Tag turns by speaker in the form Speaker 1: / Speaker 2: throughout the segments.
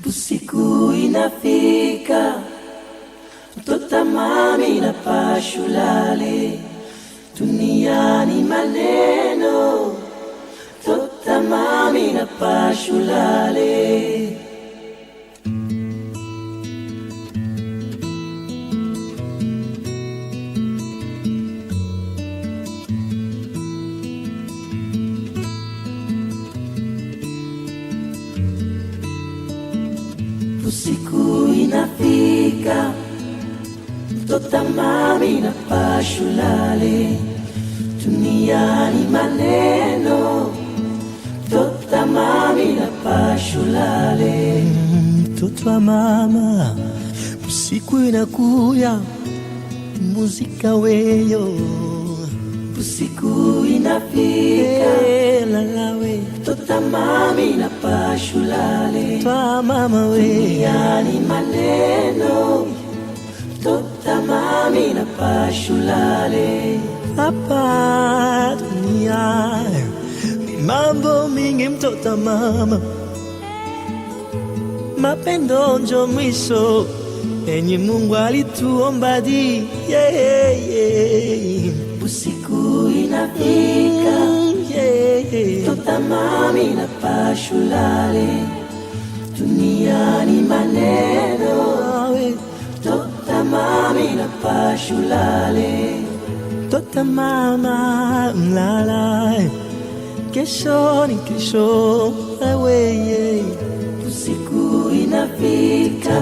Speaker 1: Usiku inafika, mtoto mami na pashulale, duniani maneno, mtoto mami na pashulale. Usiku inafika, mtoto mami na pashulale, duniani maneno, mtoto mami na pashulale.
Speaker 2: Mtoto wa mama, usiku inakuya, muzika weyo.
Speaker 1: Usiku inafika,
Speaker 2: lalawe,
Speaker 1: mtoto mami na pashulale,
Speaker 2: mtoto mama we,
Speaker 1: duniani maneno, mtoto mami na pashulale.
Speaker 2: hapa dunia ni mambo mingi mtoto mama, mapendo njo mwisho enye Mungu alituomba di
Speaker 1: Usiku inafika, mtoto mami na pashulale, duniani maneno, mtoto mami na pashulale.
Speaker 2: Mtoto mama mlala, kesho ni kesho wewe.
Speaker 1: Usiku inafika,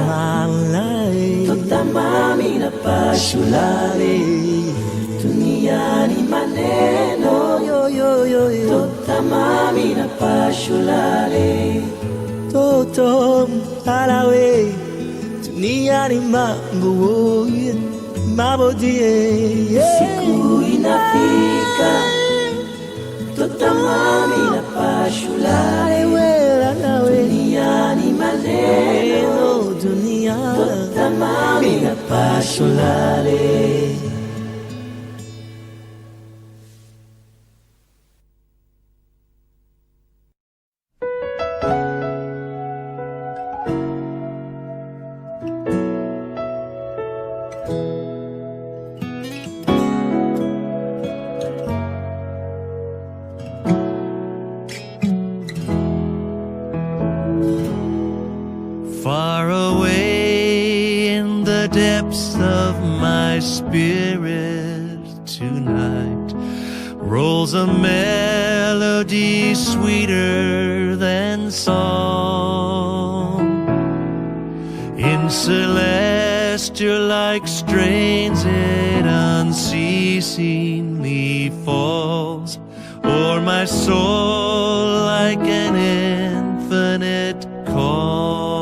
Speaker 1: mtoto mami na pashulale, duniani maneno, mtoto mami na pashulale.
Speaker 2: Toto mlalawe, duniani mambo mabodie.
Speaker 1: Usiku inafika, mtoto mami na pashulale, duniani maneno, mtoto mami na pashulale.
Speaker 3: Far away in the depths of my spirit tonight rolls a melody sweeter than song. In celestial-like strains it unceasingly falls o'er my soul like an infinite call.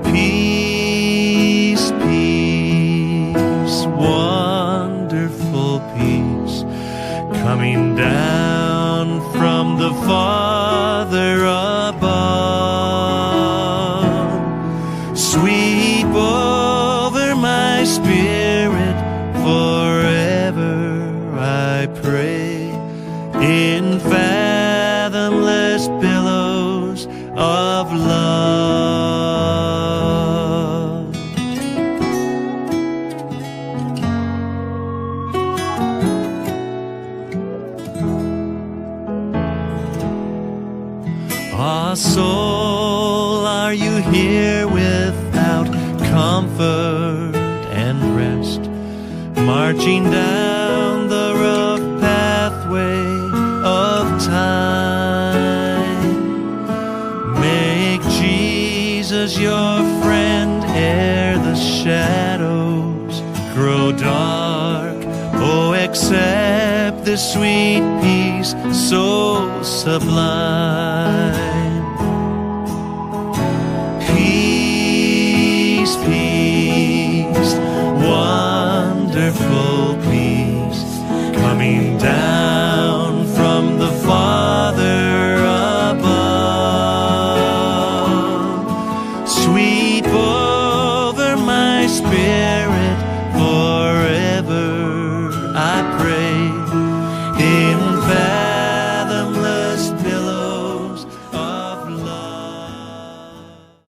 Speaker 3: Peace, peace, wonderful peace, coming down from the Father above. Sweep over my spirit forever, I pray, in fathomless billows of love. Ah, soul, are you here without comfort and rest, marching down the rough pathway of time? Make Jesus your friend ere the shadows grow dark. Oh, accept this sweet peace so sublime.